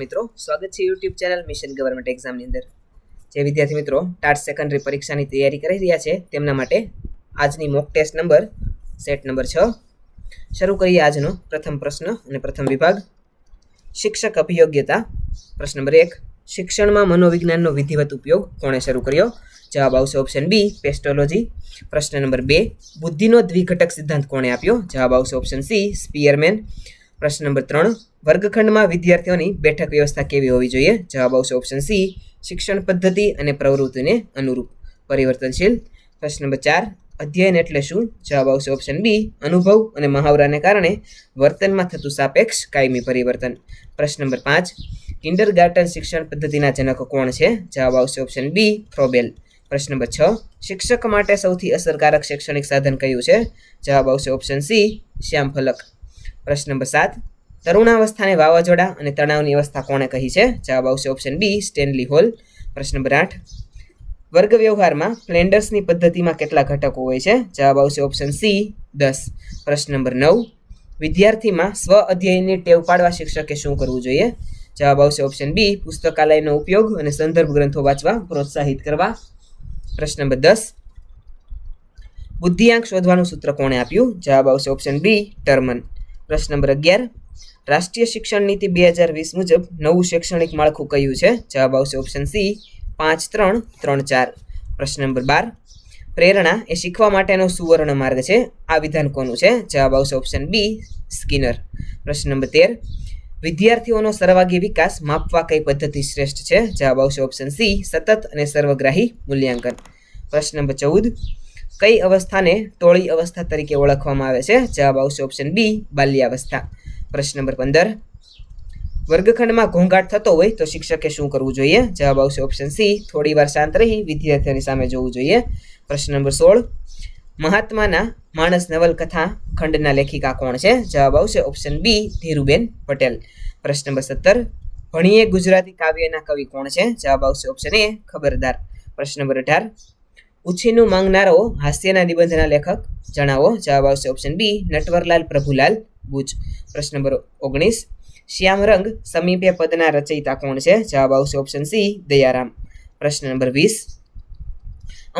મિત્રો સ્વાગત છે યુટ્યુબ ચેનલ મિશન ગવર્મેન્ટ એક્ઝામની અંદર જે વિદ્યાર્થી મિત્રો ટાટ સેકન્ડરી પરીક્ષાની તૈયારી કરી રહ્યા છે તેમના માટે આજની mock test number set number 6 શરૂ કરીએ આજનો પ્રથમ પ્રશ્ન અને પ્રથમ વિભાગ શિક્ષક અભિયોગ્યતા પ્રશ્ન નંબર 1 શિક્ષણમાં મનોવિજ્ઞાનનો વિધિવત ઉપયોગ કોણે શરૂ કર્યો જવાબ આવશે ઓપ્શન બી પેસ્ટોલોજી પ્રશ્ન નંબર 2 બુદ્ધિનો દ્વિઘટક સિદ્ધાંત કોણે આપ્યો જવાબ આવશે ઓપ્શન સી સ્પિયરમેન પ્રશ્ન નંબર 3 વર્ગખંડમાં વિદ્યાર્થીઓની બેઠક વ્યવસ્થા કેવી હોવી જોઈએ જવાબ આવશે ઓપ્શન સી શિક્ષણ પદ્ધતિ અને પ્રવૃત્તિને અનુરૂપ પરિવર્તનશીલ પ્રશ્ન નંબર 4 અધ્યયન એટલે શું જવાબ આવશે ઓપ્શન બી અનુભવ અને મહાવરાને કારણે વર્તનમાં થતું સાપેક્ષ કાયમી પરિવર્તન પ્રશ્ન નંબર 5 કિન્ડરગાર્ટન શિક્ષણ પદ્ધતિના જનક કોણ છે જવાબ આવશે ઓપ્શન બી ફ્રોબેલ પ્રશ્ન નંબર 6 શિક્ષક માટે સૌથી અસરકારક શૈક્ષણિક સાધન કયું છે જવાબ આવશે ઓપ્શન સી શ્યામફલક પ્રશ્ન નંબર 7 તરુણાવસ્થાને વાવાઝોડા અને તણાવની અવસ્થા કોણે કહી છે જવાબ આવશે ઓપ્શન બી સ્ટેનલી હોલ પ્રશ્ન નંબર 8 વર્ગ વ્યવહારમાં ફ્લેન્ડર્સની પદ્ધતિમાં કેટલા ઘટકો હોય છે જવાબ આવશે ઓપ્શન સી 10 પ્રશ્ન નંબર 9 વિદ્યાર્થીમાં સ્વ અધ્યયનની ટેવ પાડવા શિક્ષકે શું કરવું જોઈએ જવાબ આવશે ઓપ્શન બી પુસ્તકાલયનો ઉપયોગ અને સંદર્ભ ગ્રંથો વાંચવા પ્રોત્સાહિત કરવા પ્રશ્ન નંબર 10 બુદ્ધિઆંક શોધવાનું સૂત્ર કોણે આપ્યું જવાબ આવશે ઓપ્શન બી ટર્મન પ્રશ્ન નંબર 11 રાષ્ટ્રીય શિક્ષણ નીતિ 2020 મુજબ નવું શૈક્ષણિક માળખું કયું છે જવાબ આવશે ઓપ્શન સી 5-3-3-4 પ્રશ્ન નંબર 12 પ્રેરણા એ શીખવા માટેનો સુવર્ણ માર્ગ છે આ વિધાન કોનું છે જવાબ આવશે ઓપ્શન બી સ્કિનર પ્રશ્ન નંબર 13 વિદ્યાર્થીઓનો સર્વાંગી વિકાસ માપવા કઈ પદ્ધતિ શ્રેષ્ઠ છે જવાબ આવશે ઓપ્શન સી સતત અને સર્વગ્રાહી મૂલ્યાંકન પ્રશ્ન નંબર 14 કઈ અવસ્થાને ટોળી અવસ્થા તરીકે ઓળખવામાં આવે છે જવાબ આવશે ઓપ્શન બી બાલ્યાવસ્થા પ્રશ્ન નંબર 15 વર્ગખંડમાં ઘોંઘાટ થતો હોય તો શિક્ષકે શું કરવું જોઈએ જવાબ આવશે ઓપ્શન સી થોડી વાર શાંત રહી વિદ્યાર્થીઓની સામે જોવું જોઈએ પ્રશ્ન નંબર 16 મહાત્માના માણસ નવલકથા ખંડના લેખિકા કોણ છે જવાબ આવશે ઓપ્શન બી ધીરુબેન પટેલ પ્રશ્ન નંબર 17 ભણીએ ગુજરાતી કાવ્યના કવિ કોણ છે જવાબ આવશે ઓપ્શન એ ખબરદાર પ્રશ્ન નંબર 18 ઉછીનું માંગનારો હાસ્યના નિબંધના લેખક જણાવો જવાબ આવશે ઓપ્શન બી નટવરલાલ પ્રભુલાલ બુચ પ્રશ્ન નંબર 19 શ્યામ રંગ સમીપે પદના રચયિતા કોણ છે જવાબ આવશે ઓપ્શન સી દયારામ પ્રશ્ન નંબર 20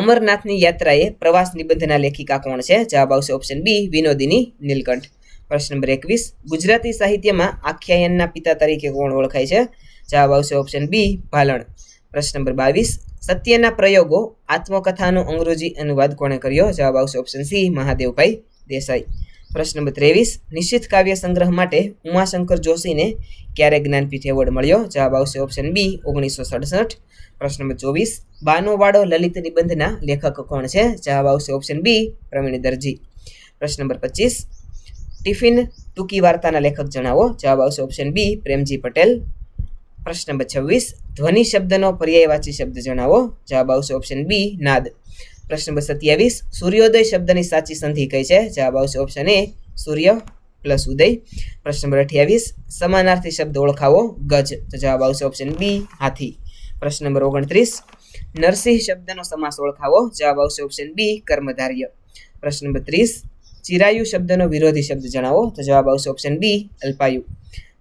અમરનાથની યાત્રાએ પ્રવાસ નિબંધના લેખિકા કોણ છે જવાબ આવશે ઓપ્શન બી વિનોદિની નીલકંઠ પ્રશ્ન નંબર 21 ગુજરાતી સાહિત્યમાં આખ્યાયનના પિતા તરીકે કોણ ઓળખાય છે જવાબ આવશે ઓપ્શન બી ભાલણ પ્રશ્ન નંબર 22 સત્યના પ્રયોગો આત્મકથાનો અંગ્રેજી અનુવાદ કોણે કર્યો જવાબ આવશે ઓપ્શન સી મહાદેવભાઈ દેસાઈ પ્રશ્ન નંબર 23 નિશ્ચિત કાવ્ય સંગ્રહ માટે ઉમાશંકર જોશીને ક્યારે જ્ઞાનપીઠ એવોર્ડ મળ્યો જવાબ આવશે ઓપ્શન બી 1967 પ્રશ્ન નંબર 24 બાનો વાડો લલિત નિબંધના લેખક કોણ છે જવાબ આવશે ઓપ્શન બી પ્રવીણ દરજી પ્રશ્ન નંબર 25 ટિફિન ટૂંકી વાર્તાના લેખક જણાવો જવાબ આવશે ઓપ્શન બી પ્રેમજી પટેલ પ્રશ્ન નંબર 26 ધ્વનિ શબ્દનો પર્યાયવાચી શબ્દ જણાવો જવાબ આવશે ઓપ્શન બી નાદ પ્રશ્ન નંબર 27 સૂર્યોદય શબ્દની સાચી સંધિ કઈ છે જવાબ આવશે ઓપ્શન એ સૂર્ય પ્લસ ઉદય પ્રશ્ન નંબર 28 સમાનાર્થી શબ્દ ઓળખાવો ગજ તો જવાબ આવશે ઓપ્શન બી હાથી પ્રશ્ન નંબર 29 નરસિંહ શબ્દનો સમાસ ઓળખાવો જવાબ આવશે ઓપ્શન બી કર્મધાર્ય પ્રશ્ન નંબર 30 ચિરાયુ શબ્દનો વિરોધી શબ્દ જણાવો તો જવાબ આવશે ઓપ્શન બી અલ્પાયુ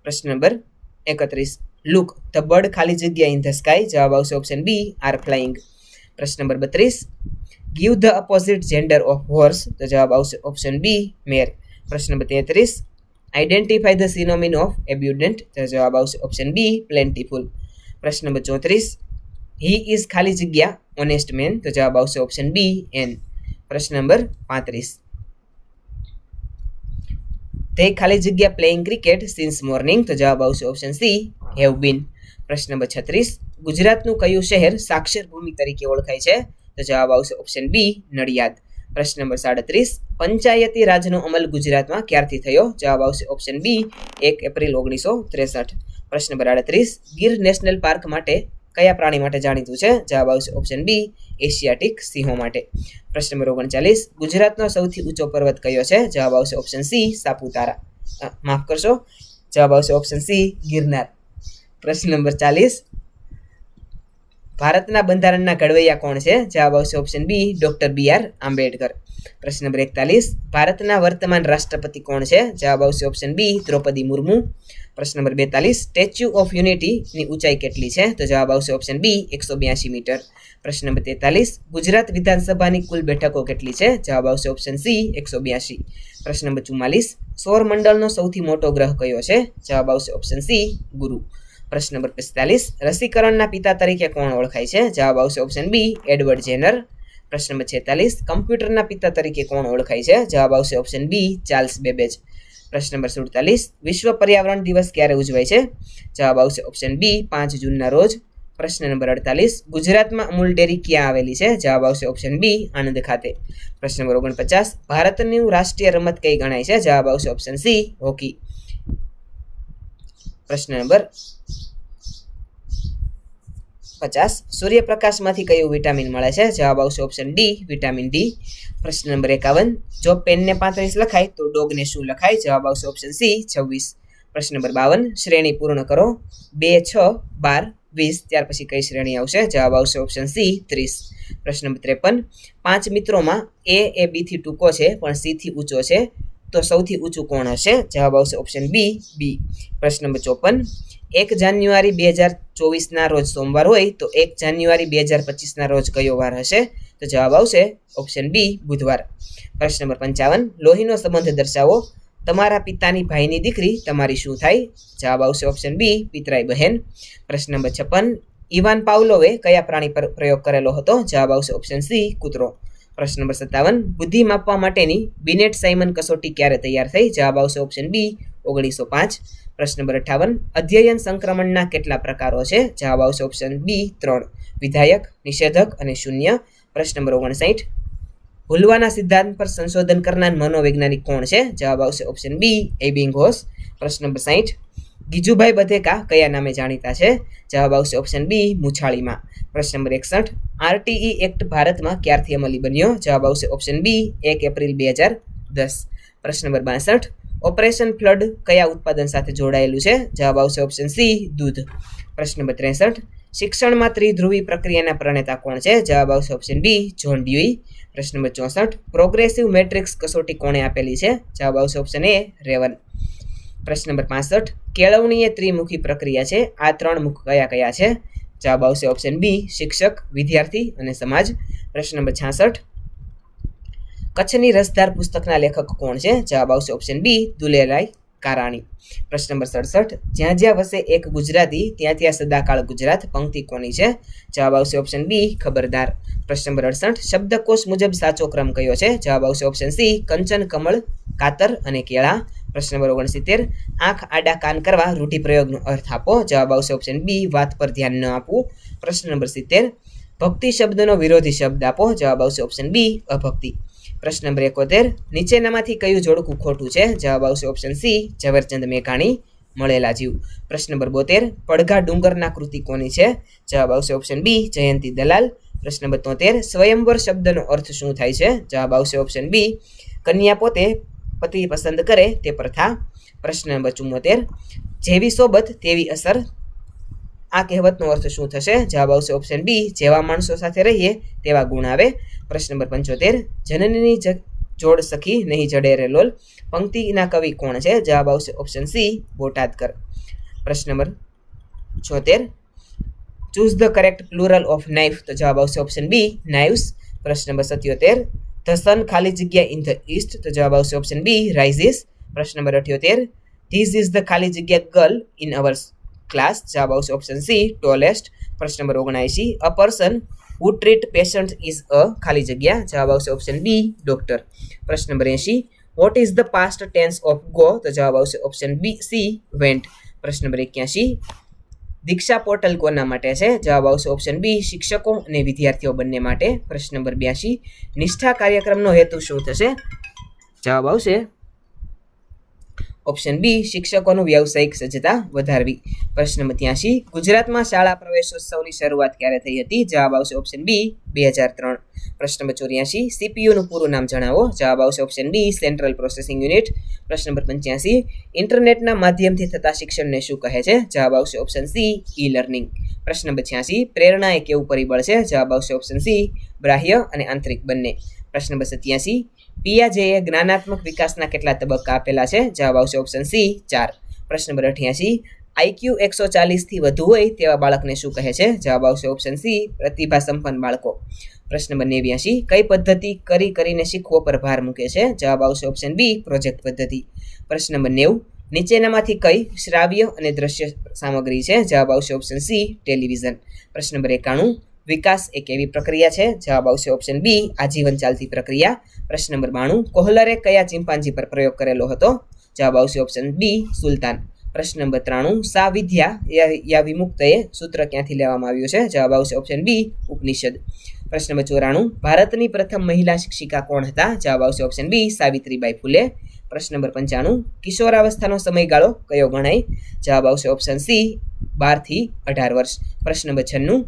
પ્રશ્ન નંબર 31 લુક ધ બર્ડ ખાલી જગ્યા ઇન ધ સ્કાય જવાબ આવશે ઓપ્શન બી આર ફ્લાઇંગ પ્રશ્ન number 32 give the opposite gender of horse તો જવાબ આવશે ઓપ્શન બી મેર પ્રશ્ન નંબર 33 આઈડેન્ટિફાઈ ધ સિનોમિન ઓફ એબ્યુડન્ટ તો જવાબ આવશે ઓપ્શન બી પ્લેન્ટીફુલ પ્રશ્ન નંબર 34 હી ઇઝ ખાલી જગ્યા ઓનેસ્ટ મેન તો જવાબ આવશે ઓપ્શન બી એન પ્રશ્ન નંબર 35 તે ખાલી જગ્યા પ્લેઇંગ ક્રિકેટ સિન્સ મોર્નિંગ તો જવાબ આવશે ઓપ્શન સી હેવ બીન પ્રશ્ન નંબર 36 ગુજરાતનું કયું શહેર સાક્ષર ભૂમિ તરીકે ઓળખાય છે તો જવાબ આવશે ઓપ્શન બી નડિયાદ પ્રશ્ન નંબર 37 પંચાયતી રાજનો અમલ ગુજરાતમાં ક્યારથી થયો જવાબ આવશે ઓપ્શન બી 1 એપ્રિલ 1963 પ્રશ્ન નંબર 38 ગીર નેશનલ પાર્ક માટે કયા પ્રાણી માટે જાણીતું છે જવાબ આવશે ઓપ્શન બી એશિયાટિક સિંહો માટે પ્રશ્ન નંબર 39 ગુજરાતનો સૌથી ઊંચો પર્વત કયો છે જવાબ આવશે ઓપ્શન સી સાપુતારા માફ કરશો જવાબ આવશે ઓપ્શન સી ગિરનાર પ્રશ્ન નંબર 40 ભારતના બંધારણના ઘડવૈયા કોણ છે? જવાબ આવશે option B doctor BR Ambedkar. પ્રશ્ન નંબર 41 ભારતના વર્તમાન રાષ્ટ્રપતિ કોણ છે? જવાબ આવશે ઓપ્શન બી દ્રૌપદી મુર્મુ. પ્રશ્ન નંબર 42 સ્ટેચ્યુ ઓફ યુનિટીની ઊંચાઈ કેટલી છે? તો જવાબ આવશે ઓપ્શન બી 182 મીટર. પ્રશ્ન નંબર 43 ગુજરાત વિધાનસભાની કુલ બેઠકો કેટલી છે? જવાબ આવશે ઓપ્શન સી 182. પ્રશ્ન નંબર 44 સૌરમંડળનો સૌથી મોટો ગ્રહ કયો છે? જવાબ આવશે ઓપ્શન સી ગુરુ. પ્રશ્ન નંબર 45 રસીકરણના પિતા તરીકે કોણ ઓળખાય છે? જવાબ આવશે ઓપ્શન બી એડવર્ડ જેનર. પ્રશ્ન નંબર 46 કમ્પ્યુટરના પિતા તરીકે કોણ ઓળખાય છે? જવાબ આવશે ઓપ્શન બી ચાર્લ્સ બેબેજ. પ્રશ્ન નંબર 47 વિશ્વ પર્યાવરણ દિવસ ક્યારે ઉજવાય છે? જવાબ આવશે ઓપ્શન બી 5 જૂનના રોજ. પ્રશ્ન નંબર 48 ગુજરાતમાં અમૂલ ડેરી ક્યાં આવેલી છે? જવાબ આવશે ઓપ્શન બી આણંદ ખાતે. પ્રશ્ન નંબર 49 ભારતની રાષ્ટ્રીય રમત કઈ ગણાય છે? જવાબ આવશે ઓપ્શન સી હોકી. પ્રશ્ન નંબર 50 સૂર્યપ્રકાશમાંથી કયું વિટામિન મળે છે? જવાબ આવશે ઓપ્શન ડી વિટામિન ડી. પ્રશ્ન નંબર 51 જો પેનને 35 લખાય તો ડોગને શું લખાય? જવાબ આવશે ઓપ્શન સી 26. પ્રશ્ન નંબર 52 શ્રેણી પૂર્ણ કરો. 2 6 12 20 ત્યાર પછી કઈ શ્રેણી આવશે? જવાબ આવશે ઓપ્શન સી 30. પ્રશ્ન નંબર 53 5 મિત્રોમાં એ બીથી ટૂંકો છે પણ સીથી ઊંચો છે તો સૌથી ઊંચું કોણ હશે? જવાબ આવશે ઓપ્શન બી બી. પ્રશ્ન નંબર 54 1 જાન્યુઆરી 2024ના રોજ સોમવાર હોય તો 1 જાન્યુઆરી 2025ના રોજ કયો વાર હશે? તો જવાબ આવશે ઓપ્શન બી બુધવાર. પ્રશ્ન નંબર 55 લોહીનો સંબંધ દર્શાવો. તમારા પિતાની ભાઈની દીકરી તમારી શું થાય? જવાબ આવશે ઓપ્શન બી પિતરાઈ બહેન. પ્રશ્ન નંબર 56 ઇવાન પાવલોવે કયા પ્રાણી પર પ્રયોગ કરેલો હતો? જવાબ આવશે ઓપ્શન સી કૂતરો. પ્રશ્ન નંબર 57 બુદ્ધિ માપવા માટેની બિનેટ સાયમન કસોટી ક્યારે તૈયાર થઈ? જવાબ આવશે ઓપ્શન બી 1905. પ્રશ્ન નંબર 58 અધ્યયન સંક્રમણના કેટલા પ્રકારો છે? જવાબ આવશે ઓપ્શન બી 3 વિધાયક, નિષેધક અને શૂન્ય. પ્રશ્ન નંબર 59 ભૂલવાના સિદ્ધાંત પર સંશોધન કરનાર મનોવૈજ્ઞાનિક કોણ છે? જવાબ આવશે ઓપ્શન બી એબિંગહોસ. પ્રશ્ન નંબર 60 ગીજુભાઈ બધેકા કયા નામે જાણીતા છે? જવાબ આવશે ઓપ્શન બી મૂછાળીમાં. પ્રશ્ન નંબર 61 RTE એક્ટ ભારતમાં ક્યારથી અમલી બન્યો? જવાબ આવશે ઓપ્શન બી 1 એપ્રિલ 2010. પ્રશ્ન નંબર 62 ઓપરેશન ફ્લડ કયા ઉત્પાદન સાથે જોડાયેલું છે? જવાબ આવશે ઓપ્શન સી દૂધ. પ્રશ્ન નંબર 63 શિક્ષણમાં ત્રિધ્રુવી પ્રક્રિયાના પ્રણેતા કોણ છે? જવાબ આવશે ઓપ્શન બી જ્હોન ડ્યુઈ. પ્રશ્ન નંબર 64 પ્રોગ્રેસિવ મેટ્રિક્સ કસોટી કોણે આપેલી છે? જવાબ આવશે ઓપ્શન એ રેવન. પ્રશ્ન નંબર 65 કેળવણી એ ત્રિમુખી પ્રક્રિયા છે. આ 3 મુખ કયા કયા છે? જવાબ આવશે ઓપ્શન બી શિક્ષક, વિદ્યાર્થી અને સમાજ. પ્રશ્ન નંબર 66 કચ્છની રસધાર પુસ્તકના લેખક કોણ છે? જવાબ આવશે ઓપ્શન બી દુલેરાય કારાણી. પ્રશ્ન નંબર 67 જ્યાં જ્યાં વસે એક ગુજરાતી ત્યાં ત્યાં સદાકાળ ગુજરાત પંક્તિ કોની છે? જવાબ આવશે ઓપ્શન બી ખબરદાર. પ્રશ્ન નંબર 68 શબ્દકોશ મુજબ સાચો ક્રમ કયો છે? જવાબ આવશે ઓપ્શન સી કંચન, કમળ, કાતર અને કેળા. પ્રશ્ન નંબર 69 આંખ આડા કાન કરવા રૂઢિપ્રયોગનો અર્થ આપો. જવાબ આવશે ઓપ્શન બી વાત પર ધ્યાન ન આપવું. પ્રશ્ન નંબર 70 ભક્તિ શબ્દનો વિરોધી શબ્દ આપો. જવાબ આવશે ઓપ્શન બી અભક્તિ. પ્રશ્ન નંબર 71 નીચેનામાંથી કયું જોડકું ખોટું છે? જવાબ આવશે ઓપ્શન સી ઝવેરચંદ મેઘાણી મળેલા જીવ. પ્રશ્ન નંબર 72 પડઘા ડુંગરના કૃતિ કોની છે? જવાબ આવશે ઓપ્શન બી જયંતી દલાલ. પ્રશ્ન નંબર 73 સ્વયંવર શબ્દનો અર્થ શું થાય છે? જવાબ આવશે ઓપ્શન બી કન્યા પોતે પતિ પસંદ કરે તે પ્રથા. પ્રશ્ન નંબર 74 જેવી સોબત તેવી અસર આ કહેવતનો અર્થ શું થશે? જવાબ આવશે ઓપ્શન બી જેવા માણસો સાથે રહીએ તેવા ગુણ આવે. પ્રશ્ન નંબર 75 જનનીની જોડ સખી નહીં જડે રે લોલ પંક્તિના કવિ કોણ છે? જવાબ આવશે ઓપ્શન સી બોટાદકર. પ્રશ્ન number 76 choose the correct plural of knife તો જવાબ આવશે ઓપ્શન બી નાઇવ્સ. પ્રશ્ન નંબર 77 ધ સન ખાલી જગ્યા ઇન ધ ઈસ્ટ તો જવાબ આવશે ઓપ્શન બી રાઇઝિસ. પ્રશ્ન નંબર 78 ધીસ ઇઝ ધ ખાલી જગ્યા ગર્લ ઇન અવર ક્લાસ જવાબ આવશે ઓપ્શન સી ટોલેસ્ટ. પ્રશ્ન number 79 a person who treat patient is a ખાલી જગ્યા જવાબ આવશે ઓપ્શન બી ડોક્ટર. પ્રશ્ન number 80 what is the past tense of go તો જવાબ આવશે ઓપ્શન બી સી વેન્ટ. પ્રશ્ન નંબર 81 દીક્ષા પોર્ટલ કોના માટે છે? જવાબ આવશે ઓપ્શન બી શિક્ષકો અને વિદ્યાર્થીઓ બંને માટે. પ્રશ્ન નંબર 82 નિષ્ઠા કાર્યક્રમનો હેતુ શું થશે? જવાબ આવશે ઓપ્શન બી શિક્ષકોનું વ્યવસાયિક સજ્જતા વધારવી. પ્રશ્ન નંબર 83 ગુજરાતમાં શાળા પ્રવેશોત્સવની શરૂઆત ક્યારે થઈ હતી? જવાબ આવશે ઓપ્શન બી 2003. પ્રશ્ન નંબર 84 સીપીયુનું પૂરું નામ જણાવો. જવાબ આવશે option D central processing unit. પ્રશ્ન નંબર 85 ઇન્ટરનેટના માધ્યમથી થતા શિક્ષણને શું કહે છે? જવાબ આવશે ઓપ્શન સી ઈ લર્નિંગ. પ્રશ્ન નંબર 86 પ્રેરણા એ કેવું પરિબળ છે? જવાબ આવશે ઓપ્શન સી બાહ્ય અને આંતરિક બંને. પ્રશ્ન નંબર 87 પિયાજેએ જ્ઞાનાત્મક વિકાસના કેટલા તબક્કા આપેલા છે? જવાબ આવશે ઓપ્શન સી 4. પ્રશ્ન નંબર 88 આઈક્યુ 140 થી વધુ હોય તેવા બાળકને શું કહે છે? જવાબ આવશે ઓપ્શન સી પ્રતિભા સંપન્ન બાળકો. પ્રશ્ન નંબર 89 કઈ પદ્ધતિ કરીને શીખવો પર ભાર મૂકે છે? જવાબ આવશે ઓપ્શન બી પ્રોજેક્ટ પદ્ધતિ. પ્રશ્ન નંબર 90 નીચેનામાંથી કઈ શ્રાવ્ય અને દ્રશ્ય સામગ્રી છે? જવાબ આવશે ઓપ્શન સી ટેલિવિઝન. પ્રશ્ન નંબર 91 વિકાસ એક એવી પ્રક્રિયા છે? જવાબ આવશે ઓપ્શન બી આજીવન ચાલતી પ્રક્રિયા. પ્રશ્ન નંબર 92 કોહલરે કયા ચિમ્પાન્જી પર પ્રયોગ કરેલો હતો? જવાબ આવશે ઓપ્શન બી સુલતાન. પ્રશ્ન નંબર 93 સા વિદ્યા યા વિમુક્તએ સૂત્ર ક્યાંથી લેવામાં આવ્યું છે? જવાબ આવશે ઓપ્શન બી ઉપનિષદ. પ્રશ્ન નંબર 94 ભારતની પ્રથમ મહિલા શિક્ષિકા કોણ હતા? જવાબ આવશે ઓપ્શન બી સાવિત્રીબાઈ ફૂલે. પ્રશ્ન નંબર 95 કિશોરાવસ્થાનો સમયગાળો કયો ગણાય? જવાબ આવશે ઓપ્શન સી 12 થી 18 વર્ષ. પ્રશ્ન નંબર 96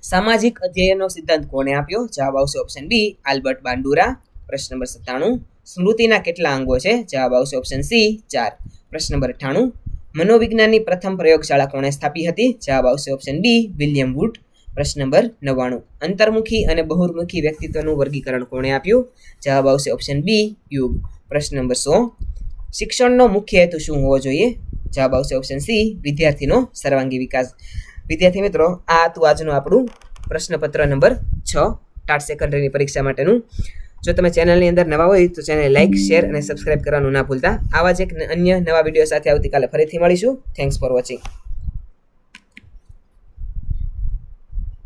સામાજિક અધ્યયનનો સિદ્ધાંત કોણે આપ્યો? જવાબ આવશે ઓપ્શન બી આલ્બર્ટ બાંડુરા. પ્રશ્ન નંબર 97 સ્મૃતિના કેટલા અંગો છે? જવાબ આવશે ઓપ્શન સી 4. પ્રશ્ન નંબર 98 મનોવિજ્ઞાનની પ્રથમ પ્રયોગશાળા કોણે સ્થાપી હતી? જવાબ આવશે ઓપ્શન બી વિલિયમ વુડ. પ્રશ્ન નંબર 99 અંતર્મુખી અને બહિર્મુખી વ્યક્તિત્વનું વર્ગીકરણ કોણે આપ્યું? જવાબ આવશે ઓપ્શન બી યુગ. પ્રશ્ન નંબર 100 શિક્ષણનો મુખ્ય હેતુ શું હોવો જોઈએ? જવાબ આવશે ઓપ્શન સી વિદ્યાર્થીનો સર્વાંગી વિકાસ. વિદ્યાર્થી મિત્રો આ હતું આજનું આપણું પ્રશ્નપત્ર નંબર 6 ટાટ સેકન્ડરીની પરીક્ષા માટેનું. જો તમે ચેનલની અંદર નવા હોય તો ચેનલ લાઇક શેર અને સબસ્ક્રાઇબ કરવાનું ના ભૂલતા. આવા જ એક અન્ય નવા વિડીયો સાથે આવતીકાલે ફરીથી મળીશું. Thanks for watching.